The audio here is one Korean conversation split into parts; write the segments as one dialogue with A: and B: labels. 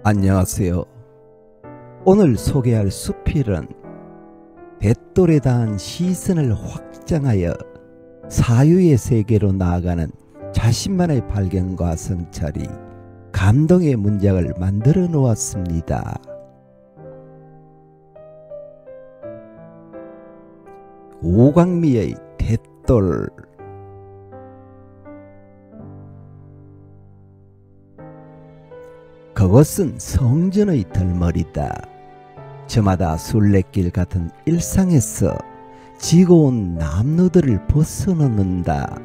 A: 안녕하세요. 오늘 소개할 수필은 돛돌에 닿은 시선을 확장하여 사유의 세계로 나아가는 자신만의 발견과 성찰이 감동의 문장을 만들어 놓았습니다. 오광미의 돛돌. 그것은 성전의 덜머리다. 저마다 순례길 같은 일상에서 지고온 남루들을 벗어놓는다.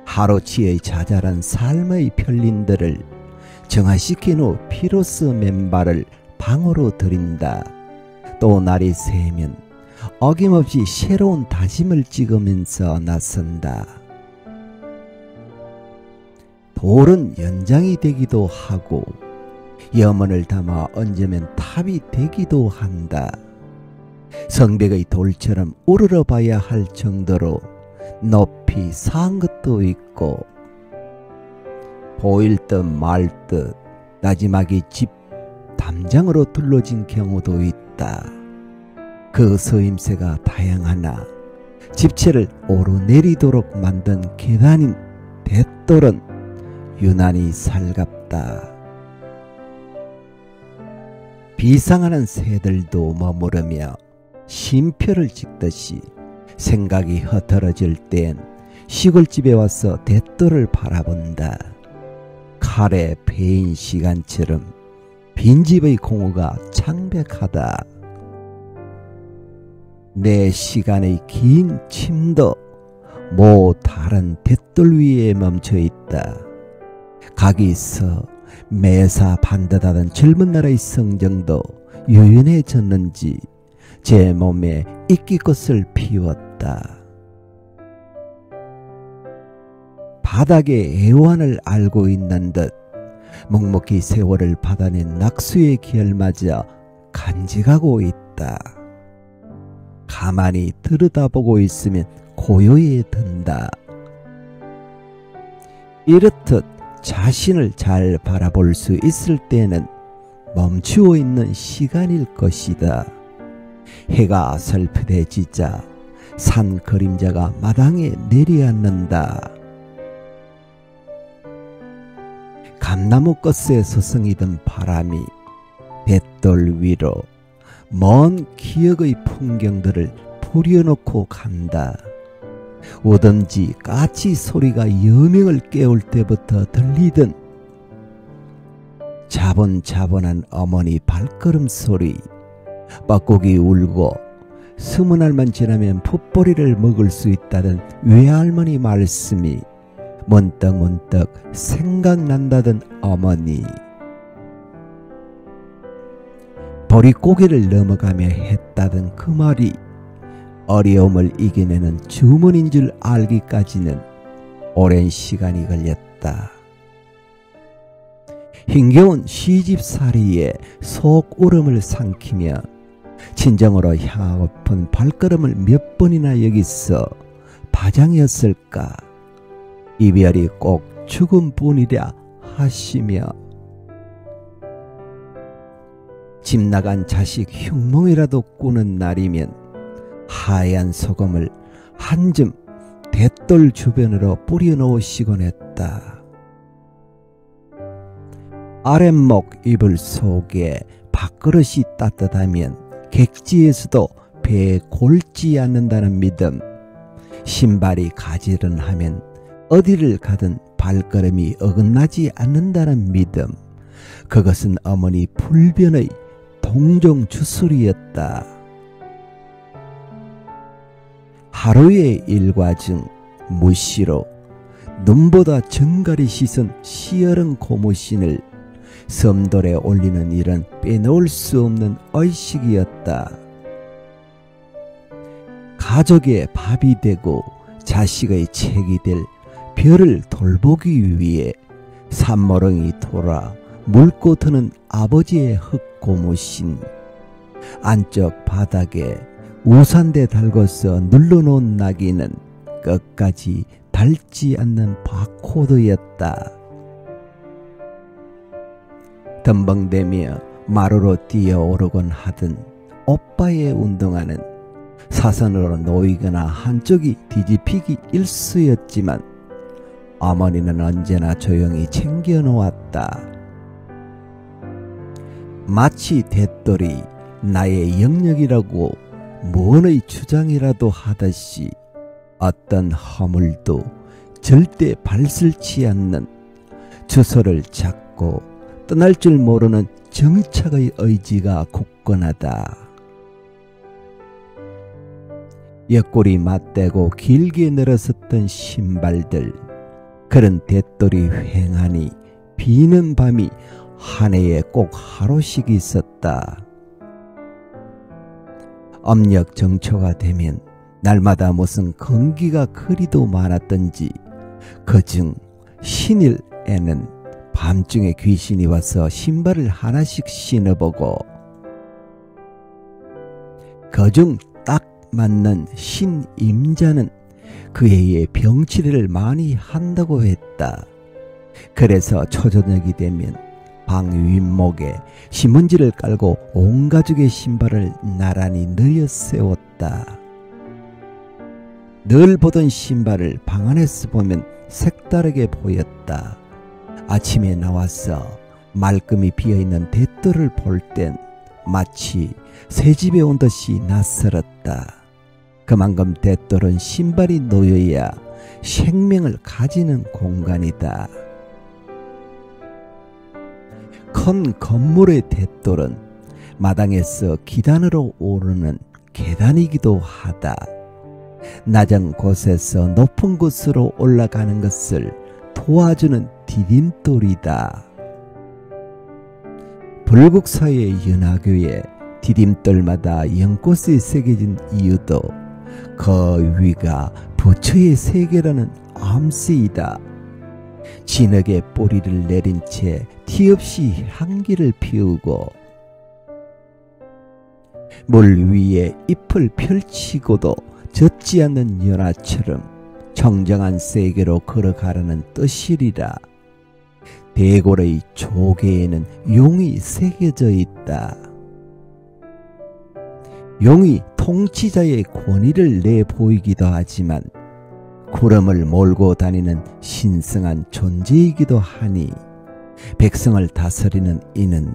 A: 하루치의 자잘한 삶의 편린들을 정화시킨 후 비로소 맨발을 방으로 들인다. 또 날이 새면 어김없이 새로운 다짐을 찍으면서 나선다. 돌은 연장이 되기도 하고 염원을 담아 얹으면 탑이 되기도 한다. 성벽의 돌처럼 우러러 봐야 할 정도로 높이 산 것도 있고 보일 듯 말 듯 나지막이 집 담장으로 둘러진 경우도 있다. 그 서임새가 다양하나 집체를 오르내리도록 만든 계단인 돛돌은 유난히 살갑다. 비상하는 새들도 머무르며 쉼표를 찍듯이 생각이 흐트러질 땐 시골집에 와서 돛돌을 바라본다. 칼에 베인 시간처럼 빈집의 공허가 창백하다. 내 시간의 긴 침도 모 다른 돛돌 위에 멈춰있다. 가기서 매사 반듯하던 젊은 날의 성정도 유연해졌는지 제 몸에 이끼꽃을 피웠다. 바닥의 애환을 알고 있는 듯 묵묵히 세월을 받아낸 낙수의 기열마저 간직하고 있다. 가만히 들여다보고 있으면 고요에 든다. 이렇듯 자신을 잘 바라볼 수 있을 때는 멈추어 있는 시간일 것이다. 해가 설프대지자 산 그림자가 마당에 내려앉는다. 감나무 꽃에 서성이던 바람이 돛돌 위로 먼 기억의 풍경들을 부려놓고 간다. 오든지 까치 소리가 여명을 깨울 때부터 들리던 자본자본한 어머니 발걸음 소리, 뻐꾸기 울고 20알만 지나면 풋보리를 먹을 수 있다던 외할머니 말씀이 문득문득 생각난다던 어머니, 보릿고개를 넘어가며 했다던 그 말이 어려움을 이겨내는 주문인 줄 알기까지는 오랜 시간이 걸렸다. 힘겨운 시집살이에 속울음을 삼키며 친정으로 향하고픈 발걸음을 몇 번이나 여기서 파장이었을까. 이별이 꼭 죽음뿐이랴 하시며 집 나간 자식 흉몽이라도 꾸는 날이면 하얀 소금을 한 줌 돛돌 주변으로 뿌려놓으시곤 했다. 아랫목 이불 속에 밥그릇이 따뜻하면 객지에서도 배에 골지 않는다는 믿음, 신발이 가지런하면 어디를 가든 발걸음이 어긋나지 않는다는 믿음, 그것은 어머니 불변의 동정 주술이었다. 하루의 일과 중 무시로 눈보다 정갈이 씻은 시어른 고무신을 섬돌에 올리는 일은 빼놓을 수 없는 의식이었다. 가족의 밥이 되고 자식의 책이 될 별을 돌보기 위해 산모렁이 돌아 묽고 트는 아버지의 흙고무신, 안쪽 바닥에 우산대 달궈서 눌러놓은 낙이는 끝까지 닳지 않는 바코드였다. 덤벙대며 마루로 뛰어오르곤 하던 오빠의 운동화는 사선으로 놓이거나 한쪽이 뒤집히기 일쑤였지만 어머니는 언제나 조용히 챙겨놓았다. 마치 대돌이 나의 영역이라고 무언의 주장이라도 하듯이 어떤 허물도 절대 발설치 않는 주소를 찾고 떠날 줄 모르는 정착의 의지가 굳건하다. 옆구리 맞대고 길게 늘어섰던 신발들, 그런 대돌이 휑하니 비는 밤이 한 해에 꼭 하루씩 있었다. âm 력 정초가 되면 날마다 무슨 건기가 그리도 많았던지 그중 신일에는 밤중에 귀신이 와서 신발을 하나씩 신어보고 그중 딱 맞는 신임자는 그 해에 병치레를 많이 한다고 했다. 그래서 초저녁이 되면 방 윗목에 신문지를 깔고 온 가족의 신발을 나란히 널어 세웠다. 늘 보던 신발을 방 안에서 보면 색다르게 보였다. 아침에 나와서 말끔히 비어있는 대돌을 볼 땐 마치 새집에 온 듯이 낯설었다. 그만큼 대돌은 신발이 놓여야 생명을 가지는 공간이다. 큰 건물의 대돌은 마당에서 기단으로 오르는 계단이기도 하다. 낮은 곳에서 높은 곳으로 올라가는 것을 도와주는 디딤돌이다. 불국사의 연화교에 디딤돌마다 연꽃이 새겨진 이유도 그 위가 부처의 세계라는 암시이다. 진흙에 뿌리를 내린 채 티없이 향기를 피우고 물 위에 잎을 펼치고도 젖지 않는 연화처럼 청정한 세계로 걸어가라는 뜻이리라. 대골의 조개에는 용이 새겨져 있다. 용이 통치자의 권위를 내보이기도 하지만 구름을 몰고 다니는 신성한 존재이기도 하니 백성을 다스리는 이는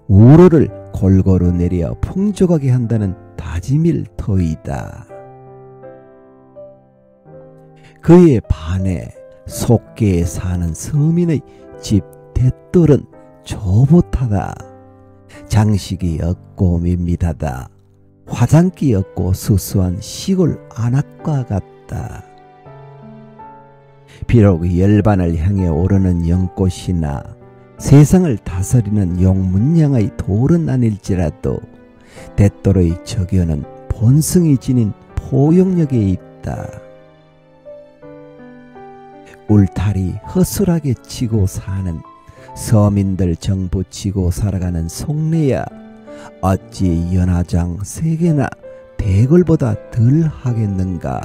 A: 우로를 골고루 내려 풍족하게 한다는 다짐일 터이다. 그에 반해 속계에 사는 서민의 집 대돌은 조봇하다. 장식이 없고 밋밋하다. 화장기 없고 수수한 시골 안악과 같다. 비록 열반을 향해 오르는 연꽃이나 세상을 다스리는 용문양의 돌은 아닐지라도 대돌의 저견은 본성이 지닌 포용력에 있다. 울타리 허술하게 치고 사는 서민들 정부치고 살아가는 속내야 어찌 연화장 세계나 대궐보다 덜 하겠는가.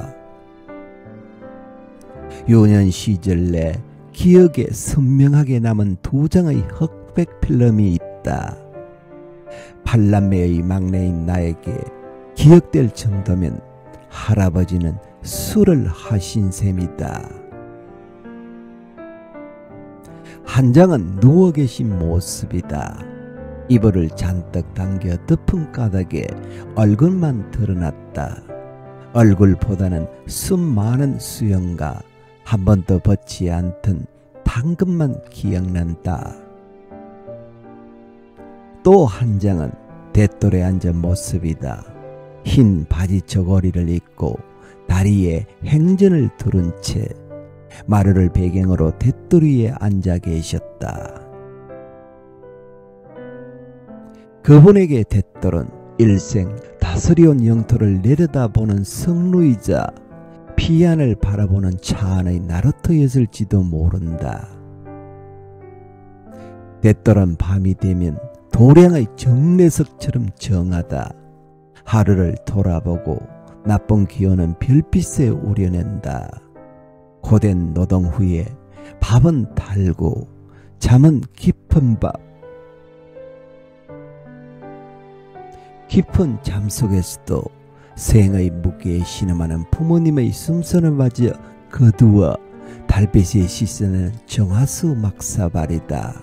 A: 유년 시절 내 기억에 선명하게 남은 두 장의 흑백 필름이 있다. 팔남매의 막내인 나에게 기억될 정도면 할아버지는 술을 하신 셈이다. 한 장은 누워 계신 모습이다. 이불을 잔뜩 당겨 덮은 가닥에 얼굴만 드러났다. 얼굴보다는 숨 많은 수염과 한 번도 벗지 않던 당근만 기억난다. 또 한 장은 대돌에 앉은 모습이다. 흰 바지 저고리를 입고 다리에 행전을 두른 채 마루를 배경으로 대돌 위에 앉아 계셨다. 그분에게 대돌은 일생 다스려온 영토를 내려다보는 성루이자 피안을 바라보는 차 안의 나루토였을지도 모른다. 대돌은 밤이 되면 도량의 정례석처럼 정하다. 하루를 돌아보고 나쁜 기운은 별빛에 우려낸다. 고된 노동 후에 밥은 달고 잠은 깊은 밥, 깊은 잠 속에서도 생의 무게에 신음하는 부모님의 숨소리를 맞아 거두어 달빛의 시선은 정화수 막사발이다.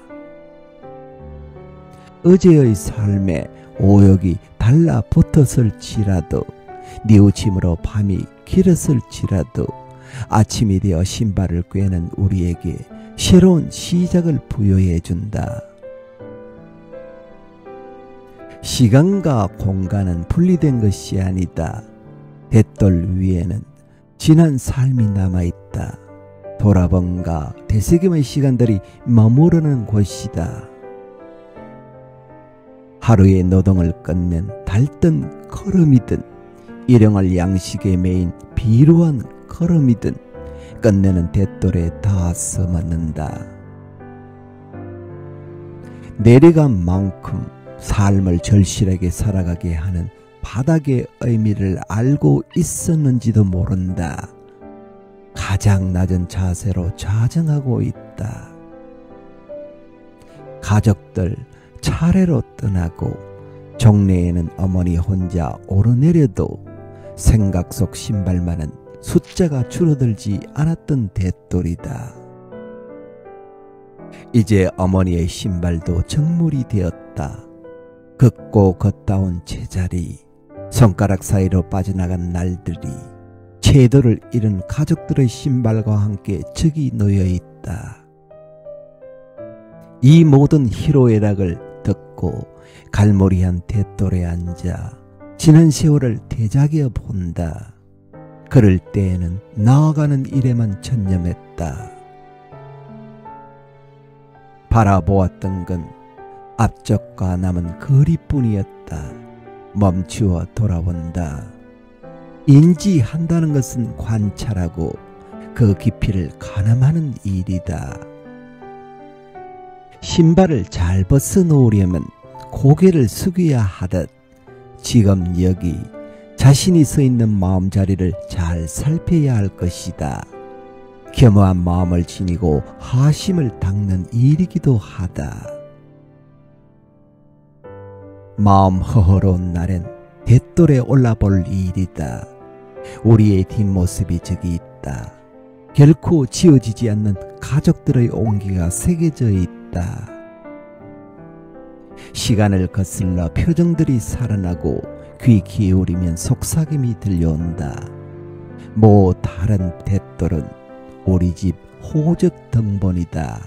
A: 어제의 삶에 오역이 달라붙었을지라도 뉘우침으로 밤이 길었을지라도 아침이 되어 신발을 꿰는 우리에게 새로운 시작을 부여해 준다. 시간과 공간은 분리된 것이 아니다. 돛돌 위에는 지난 삶이 남아있다. 돌아봄과 되새김의 시간들이 머무르는 곳이다. 하루의 노동을 끝낸 달뜬 걸음이든 일용할 양식에 매인 비루한 걸음이든 끝내는 돛돌에 닿아서 맞는다. 내려간 만큼 삶을 절실하게 살아가게 하는 바닥의 의미를 알고 있었는지도 모른다. 가장 낮은 자세로 좌정하고 있다. 가족들 차례로 떠나고 종례에는 어머니 혼자 오르내려도 생각 속 신발만은 숫자가 줄어들지 않았던 돛돌이다. 이제 어머니의 신발도 정물이 되었다. 걷고 걷다 온 제자리, 손가락 사이로 빠져나간 날들이 채도를 잃은 가족들의 신발과 함께 저기 놓여 있다. 이 모든 희로애락을 듣고 갈무리한 돛돌에 앉아 지난 세월을 되새겨 본다. 그럴 때에는 나아가는 일에만 전념했다. 바라보았던 건 앞쪽과 남은 거리뿐이었다. 멈추어 돌아본다. 인지한다는 것은 관찰하고 그 깊이를 가늠하는 일이다. 신발을 잘 벗어놓으려면 고개를 숙여야 하듯 지금 여기 자신이 서 있는 마음자리를 잘 살펴야 할 것이다. 겸허한 마음을 지니고 하심을 닦는 일이기도 하다. 마음 허허로운 날엔 돛돌에 올라볼 일이다. 우리의 뒷모습이 저기 있다. 결코 지워지지 않는 가족들의 온기가 새겨져 있다. 시간을 거슬러 표정들이 살아나고 귀 기울이면 속삭임이 들려온다. 뭐 다른 돛돌은 우리 집 호적 등본이다.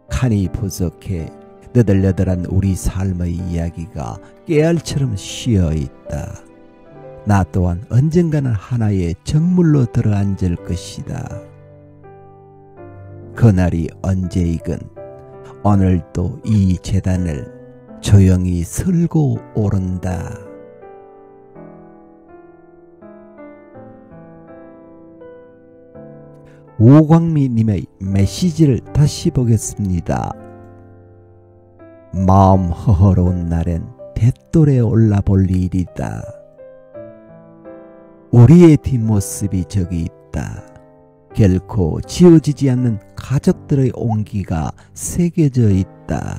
A: 칸이 부족해 너덜너덜한 우리 삶의 이야기가 깨알처럼 쉬어있다. 나 또한 언젠가는 하나의 정물로 들어앉을 것이다. 그날이 언제이건 오늘도 이 제단을 조용히 설고 오른다. 오광미님의 메시지를 다시 보겠습니다. 마음 허허로운 날엔 돛돌에 올라볼 일이다. 우리의 뒷모습이 저기 있다. 결코 지워지지 않는 가족들의 온기가 새겨져 있다.